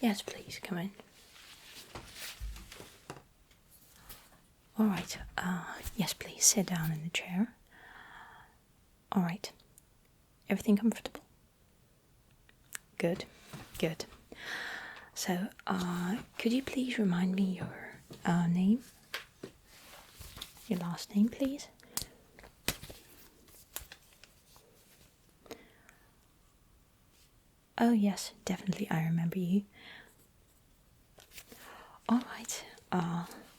Yes, please, come in. Alright, yes, please, sit down in the chair. Alright. Everything comfortable? Good, good. So, could you please remind me your name? Your last name, please? Oh, yes, definitely, I remember you. Alright,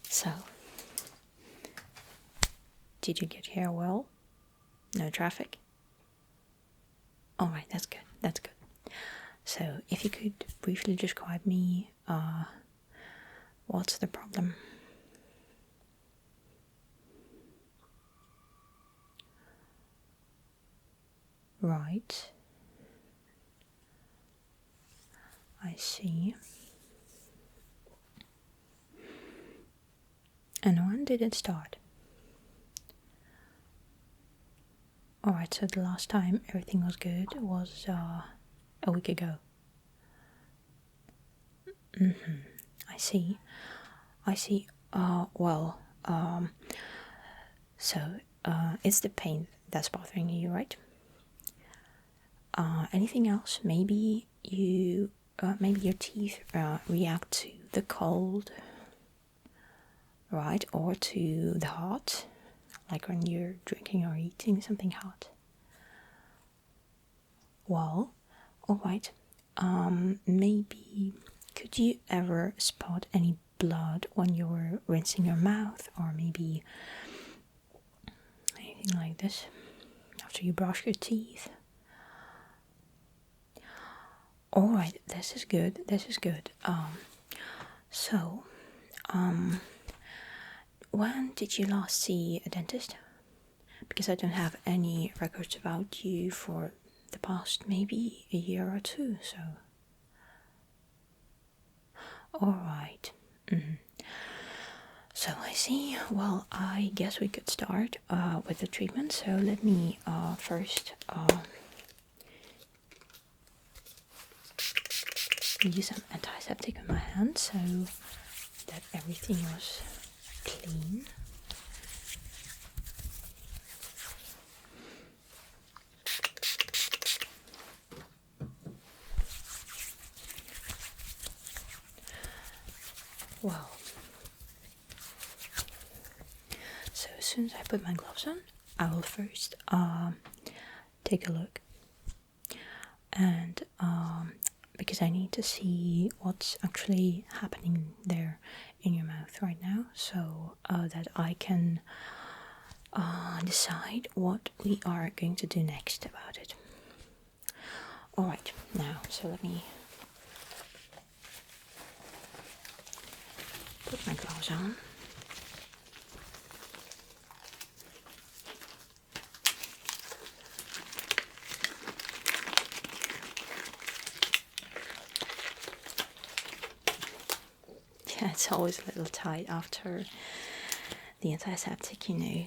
so, did you get here well? No traffic? Alright, that's good, that's good. So, if you could briefly describe me, what's the problem? Right. I see. And when did it start? Alright, so the last time everything was good was a week ago. I see. Well, so it's the pain that's bothering you, right? Anything else? Maybe maybe your teeth react to the cold, right? Or to the hot, like when you're drinking or eating something hot. Well, alright. Maybe could you ever spot any blood when you're rinsing your mouth, or maybe anything like this after you brush your teeth? Alright, this is good. So, when did you last see a dentist? Because I don't have any records about you for the past maybe a year or two, so. Alright. So I see. Well, I guess we could start with the treatment. So let me first use some antiseptic on my hand so that everything was clean. Well, so as soon as I put my gloves on, I will first take a look, and because I need to see what's actually happening there in your mouth right now, so that I can decide what we are going to do next about it. Alright, now, so let me put my gloves on. Yeah, it's always a little tight after the antiseptic, you know.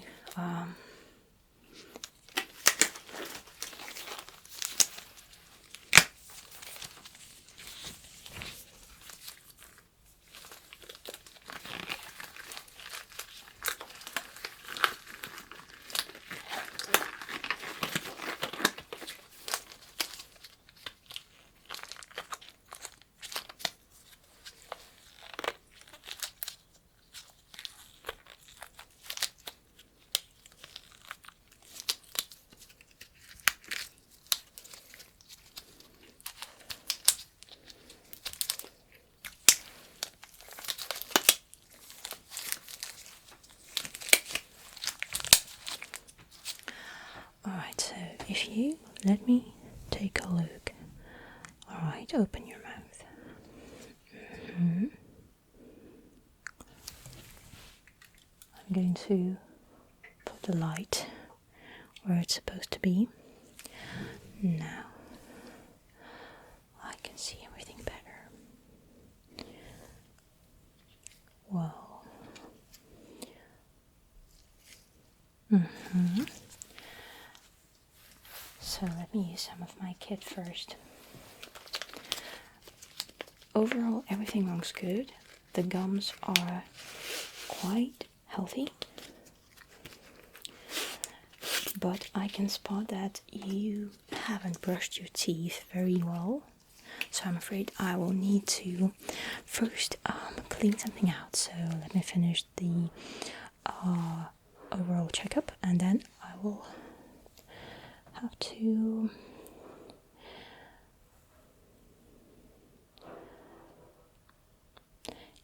Alright, so if you let me take a look. Alright, open your mouth. I'm going to put the light where it's supposed to be. Now I can see everything better. Well. So let me use some of my kit first. overall everything looks good. The gums are quite healthy, but I can spot that you haven't brushed your teeth very well, so I'm afraid I will need to first clean something out. So let me finish the overall checkup, and then I will have to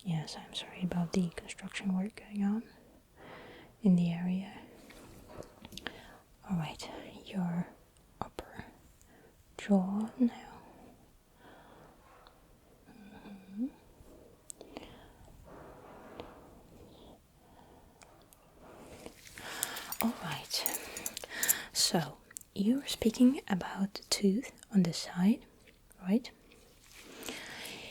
yes, I'm sorry about the construction work going on in the area. Alright, your upper jaw now. Alright, so you were speaking about the tooth on this side, right?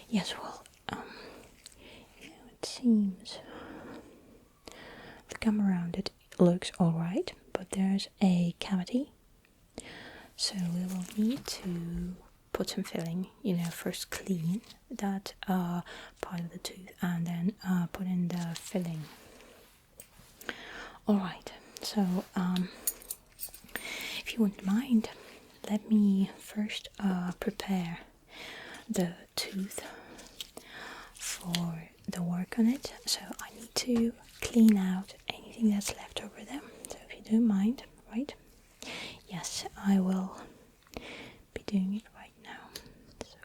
Yes, well, it seems the gum around it looks alright, but there's a cavity, so we will need to put some filling, first clean that part of the tooth and then put in the filling. Alright, so if you wouldn't mind, let me first prepare the tooth for the work on it. So I need to clean out anything that's left over them. So if you don't mind, right? Yes, I will be doing it right now. So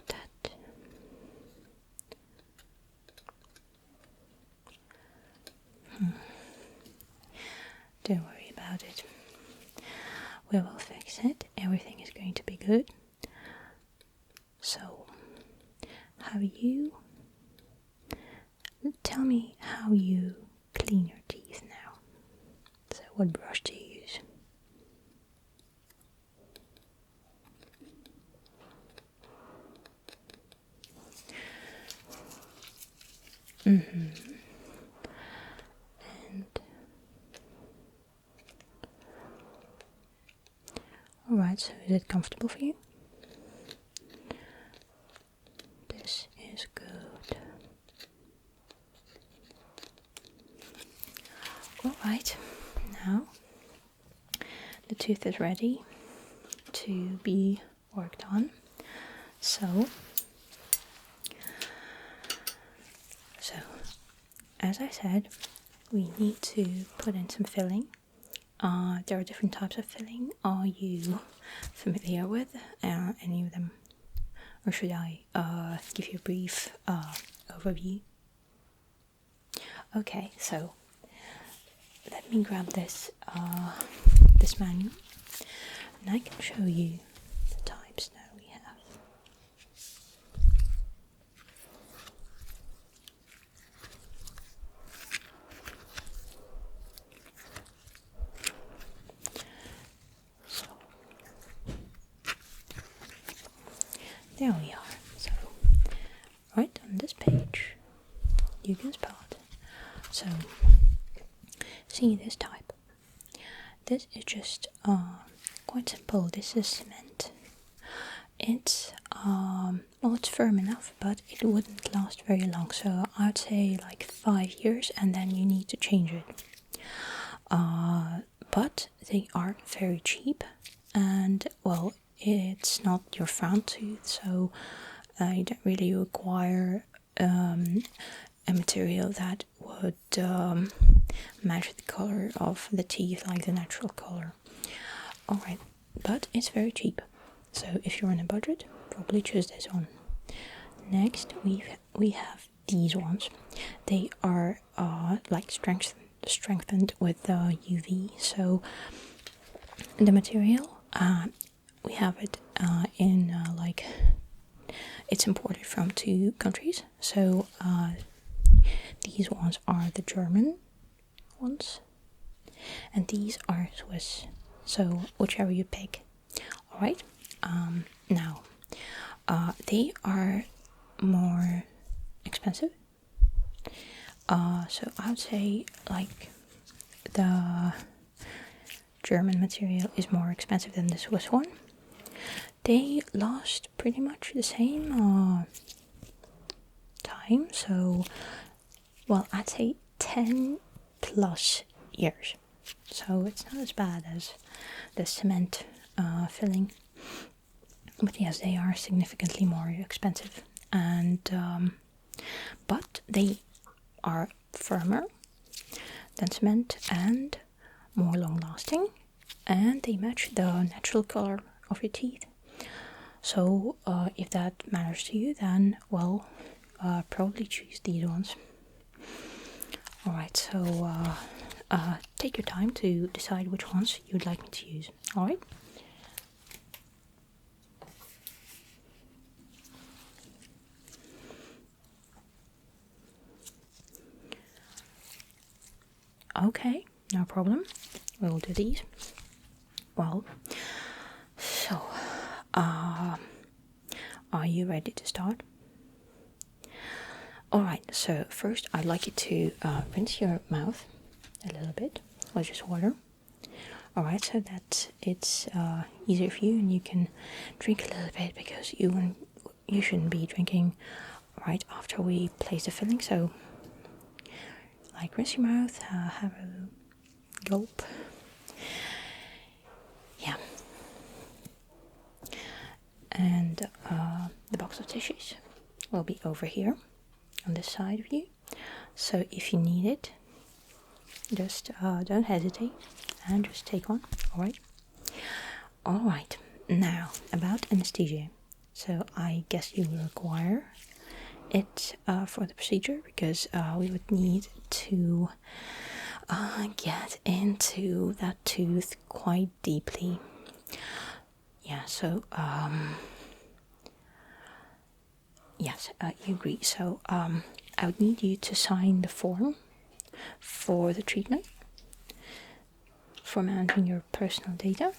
that. Don't worry about it. We will fix it. Everything is going to be good. So, tell me how you clean your teeth now. So, what brush do you use? And alright, so is it comfortable for you? This is good. Alright, now the tooth is ready to be worked on. So as I said, we need to put in some filling. There are different types of filling. Are you familiar with any of them? Or should I give you a brief overview? Okay, so let me grab this this manual, and I can show you the types that we have. So there we are. So right on this page, you can spot. So see this type. This is just quite simple. This is cement. It's it's firm enough, but it wouldn't last very long. So I'd say like 5 years, and then you need to change it. But they are very cheap, and well, it's not your front tooth, so you don't really require a material that would match the color of the teeth, like the natural color. Alright, but it's very cheap, so if you're on a budget, probably choose this one. Next, we have these ones. They are like strengthened with UV, so the material, we have it in like, it's imported from 2 countries, so these ones are the German ones, and these are Swiss, so whichever you pick. Alright, now they are more expensive, so I would say like the German material is more expensive than the Swiss one. They last pretty much the same time, so well, I'd say 10 plus years. So it's not as bad as the cement filling, but yes, they are significantly more expensive, and but they are firmer than cement and more long lasting, and they match the natural color of your teeth. So if that matters to you, then well, probably choose these ones. Alright, so take your time to decide which ones you'd like me to use. Alright? Okay, no problem. We will do these. Well, so are you ready to start? Alright, so first I'd like you to rinse your mouth a little bit with just water. Alright, so that it's easier for you and you can drink a little bit, because you shouldn't be drinking right after we place the filling. So like rinse your mouth, have a gulp. Yeah. And the box of tissues will be over here on this side of you. So if you need it, just don't hesitate and just take one. Alright? Alright, now about anesthesia. So I guess you will require it for the procedure, because we would need to get into that tooth quite deeply. Yeah, so yes, you agree. So I would need you to sign the form for the treatment, for managing your personal data,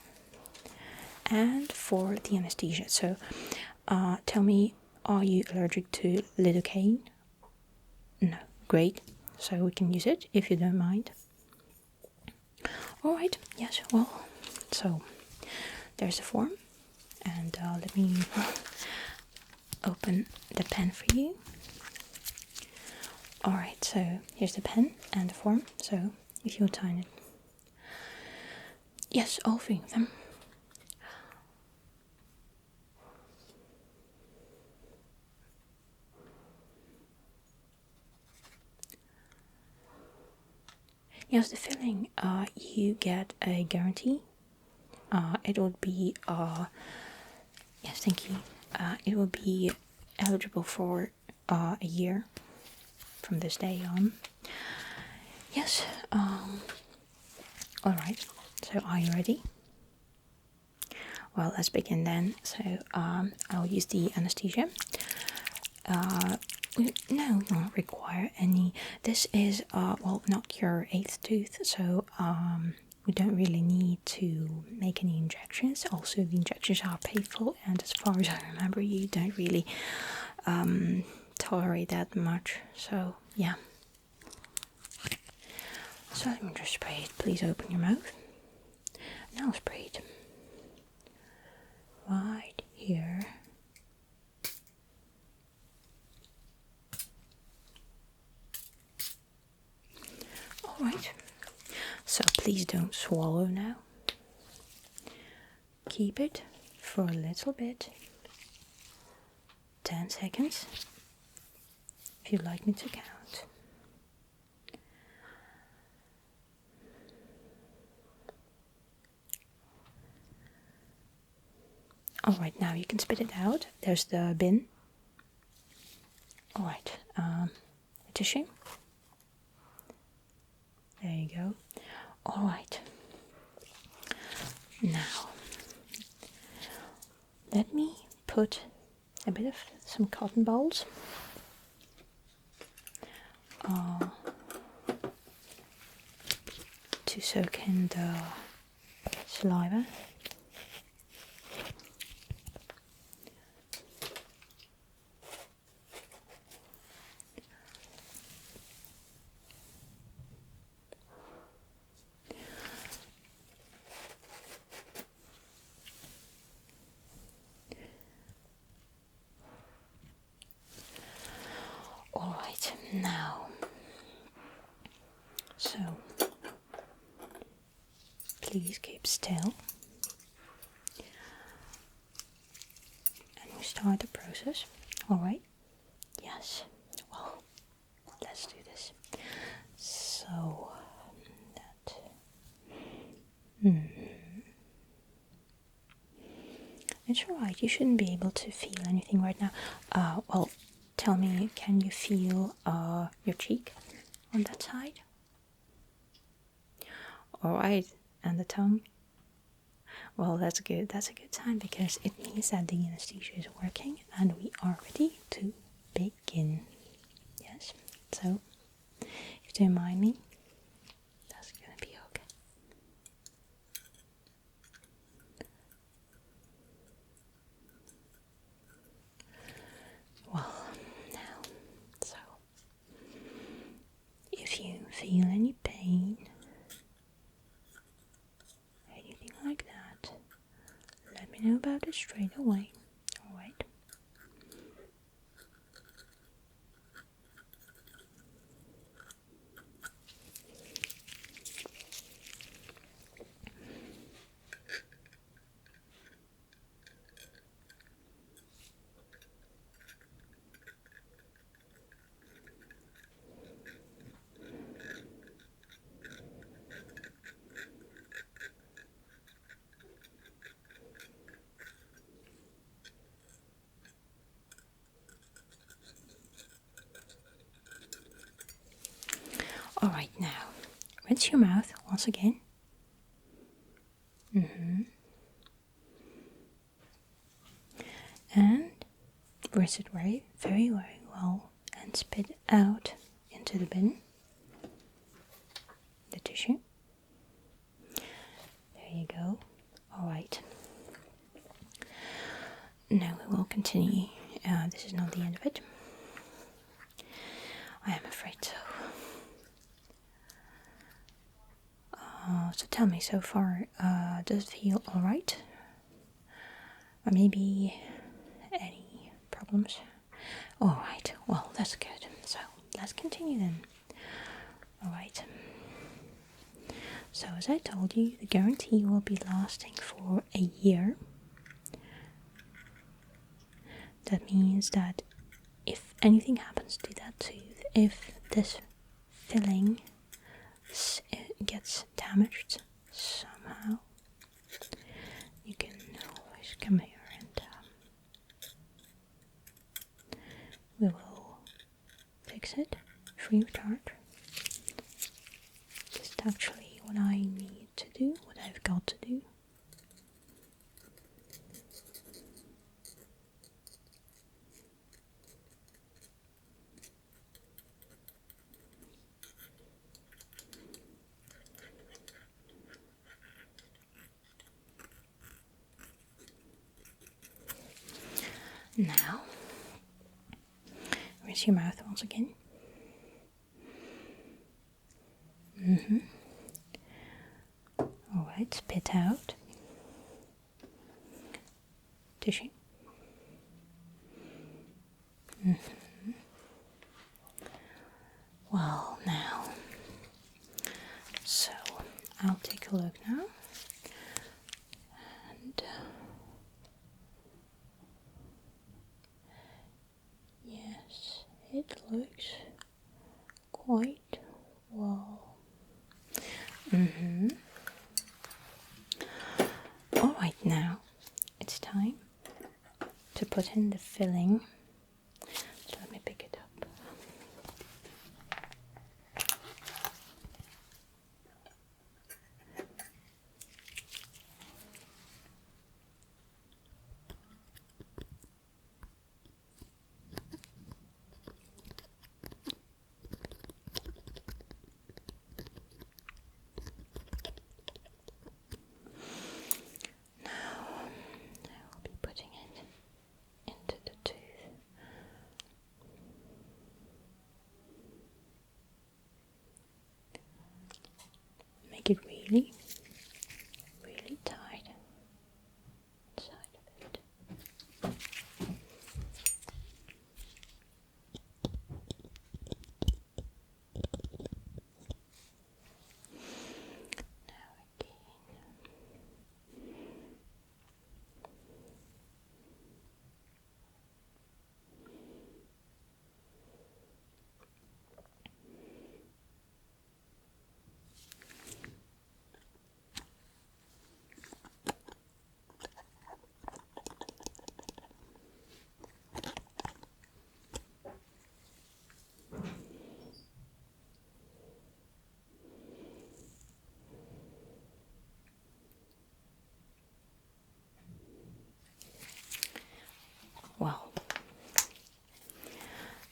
and for the anesthesia. So tell me, are you allergic to lidocaine? No. Great. So we can use it if you don't mind. Alright, yes, well, so there's the form, and let me open the pen for you. Alright, so here's the pen and the form, so if you'll sign it. Yes, all three of them. Yes, the filling, you get a guarantee. It would be, yes, thank you. It will be eligible for a year from this day on. Yes, alright, so are you ready? Well, let's begin then. So, I'll use the anesthesia. No, you won't require any. This is, well, not your 8th tooth, so, we don't really need to make any injections. Also, the injections are painful, and as far as I remember, you don't really, tolerate that much, so, yeah. So, let me just spray it. Please open your mouth. Now spray it. Right here. Alright, so please don't swallow now. Keep it for a little bit. 10 seconds. If you'd like me to count. Alright, now you can spit it out. There's the bin. Alright, a tissue. There you go. Alright. Now, let me put a bit of some cotton balls to soak in the saliva. please keep still. And we start the process. Alright? Yes. Well, let's do this. So, that. It's alright, you shouldn't be able to feel anything right now. Well, tell me, can you feel your cheek on that side? Alright, and the tongue? Well, that's good. That's a good sign because it means that the anesthesia is working and we are ready to begin. Yes, so if you don't mind me, that's gonna be okay. Well, now, so if you feel any pain, anything like that, let me know about it straight away. Alright. Alright, now, rinse your mouth once again. And rinse it very, very, very well and spit it out into the bin. The tissue. There you go. Alright. Now we will continue. This is not the end of it. I am afraid so. So tell me, so far, does it feel alright? Or maybe any problems? Alright, well, that's good. So let's continue then. Alright. So as I told you, the guarantee will be lasting for a year. That means that if anything happens to that tooth, if this filling gets damaged somehow, you can always come here and we will fix it free of charge. This is actually what I need to do, what I've got to do. Now, rinse your mouth once again. Alright, spit out. Tissue. Well, now, so I'll take a look now. And yes, it looks quite well. Alright, now it's time to put in the filling. So let me pick it up. Make it really, really tight inside of it. Now again. Well,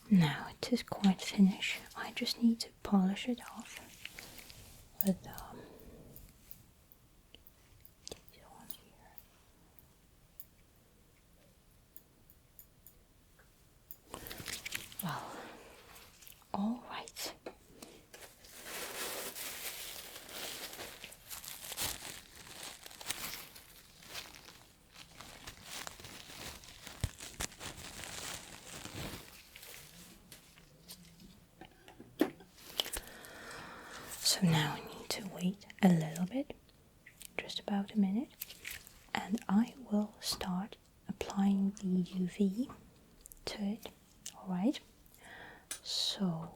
now it is quite finished. I just need to polish it off with these ones here. Well, all right. So now I need to wait a little bit, just about a minute, and I will start applying the UV to it. Alright, so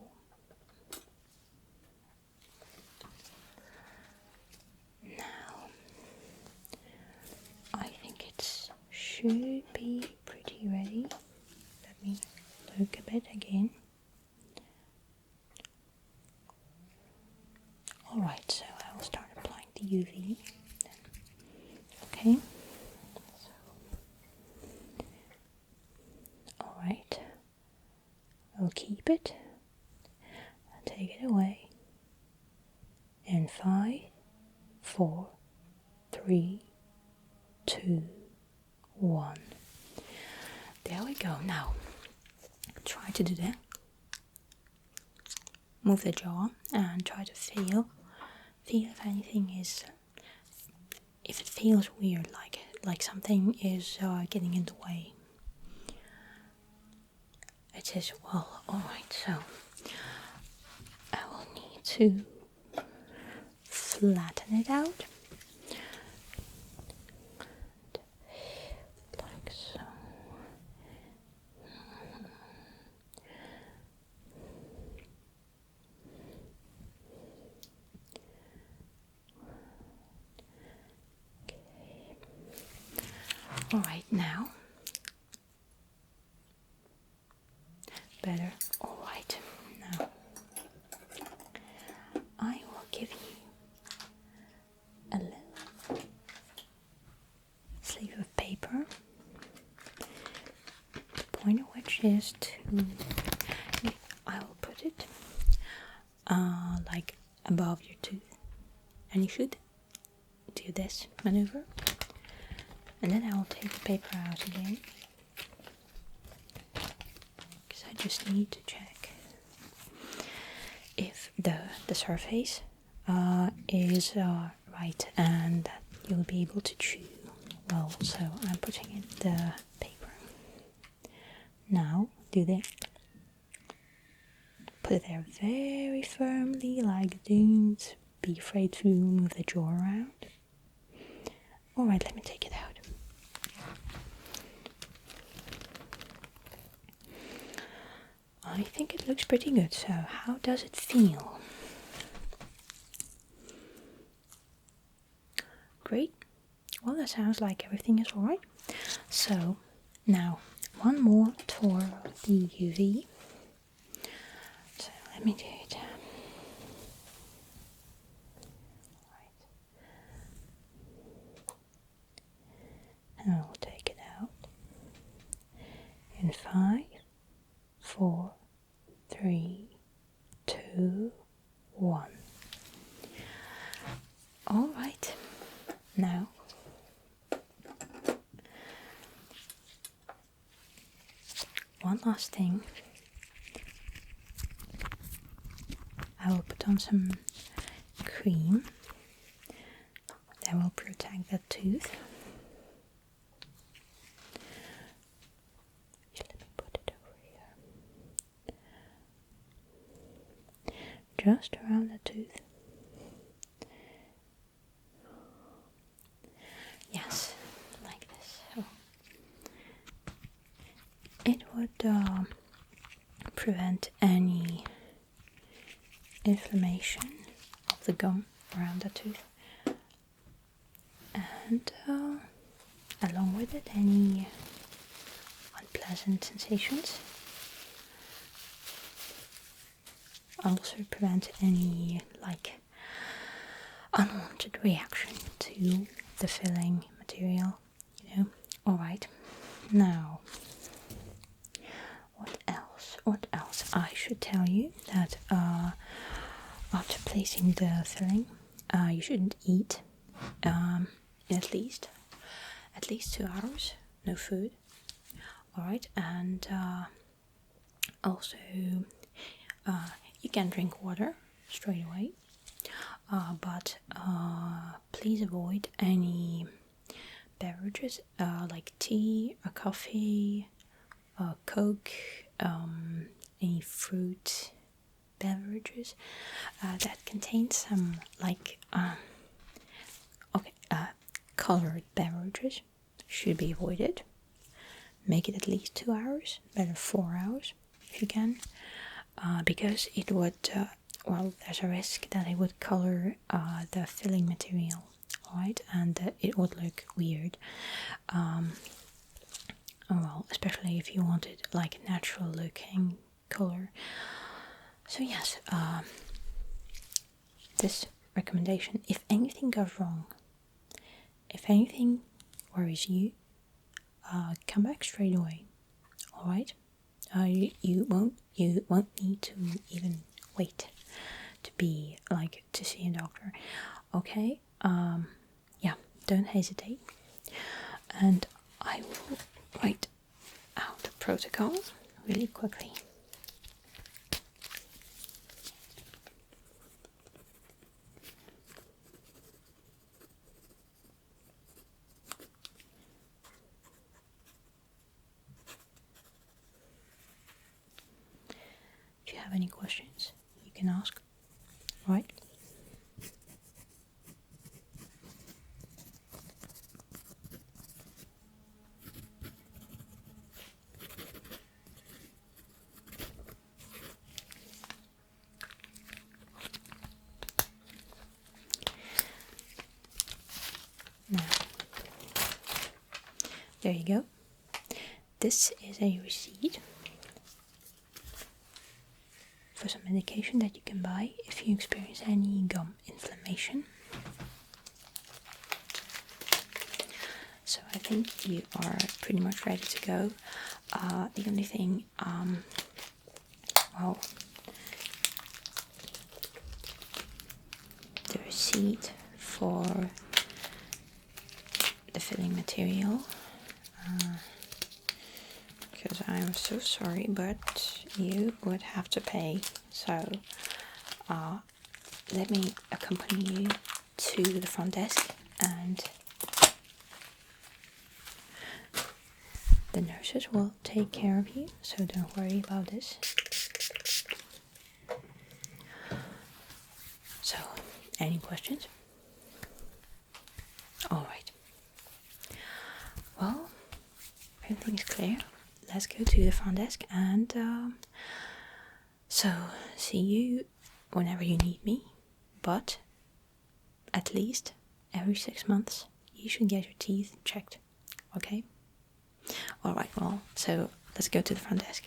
now I think it should be pretty ready. Let me look a bit again. Alright, so I will start applying the UV then. Okay. Alright. I'll keep it and take it away. In 5, 4, 3, 2, 1. There we go. Now, try to do that. Move the jaw and try to feel if anything is, if it feels weird, like something is getting in the way. It is, well, alright, so I will need to flatten it out. Like so. Alright, now. Better. Alright, now. I will give you a little sleeve of paper. The point of which is to, I will put it like above your tooth. And you should do this maneuver. And then I will take the paper out again, because I just need to check if the surface is right and that you'll be able to chew well. So I'm putting in the paper. Now do this. Put it there very firmly, like don't be afraid to move the jaw around. Alright, let me take it out. I think it looks pretty good, so how does it feel? Great. Well, that sounds like everything is alright. So, now, one more tour of the UV. So, let me do it. And I'll take it out. In 5, 4, 3, 2, 1. Alright, now one last thing. I will put on some cream that will protect the tooth. Just around the tooth. Yes, like this. So it would prevent any inflammation of the gum around the tooth, and along with it, any unpleasant sensations. Also prevent any unwanted reaction to the filling material, Alright, now yes, I should tell you that after placing the filling, you shouldn't eat in at least 2 hours. No food. Alright, and also you can drink water straight away, but please avoid any beverages like tea or coffee, Coke, any fruit beverages that contain some colored beverages should be avoided. Make it at least 2 hours, better 4 hours if you can, because it would, there's a risk that it would color the filling material, alright, and it would look weird. Especially if you wanted like a natural looking color. So yes, this recommendation, if anything goes wrong, if anything worries you, come back straight away. Alright? You won't need to even wait to see a doctor. Okay? Yeah, don't hesitate. And I will write out the protocol really quickly. If you have any questions, you can ask. Right? Now, there you go. This is a receipt for some medication that you can buy if you experience any gum inflammation. So I think you are pretty much ready to go. The only thing, the receipt for the filling material, because I'm so sorry, but you would have to pay. So let me accompany you to the front desk, and the nurses will take care of you, so don't worry about this. So, any questions? Alright. Well, everything's clear. Let's go to the front desk, and so see you whenever you need me, but at least every 6 months you should get your teeth checked. Okay? Alright, well, so let's go to the front desk.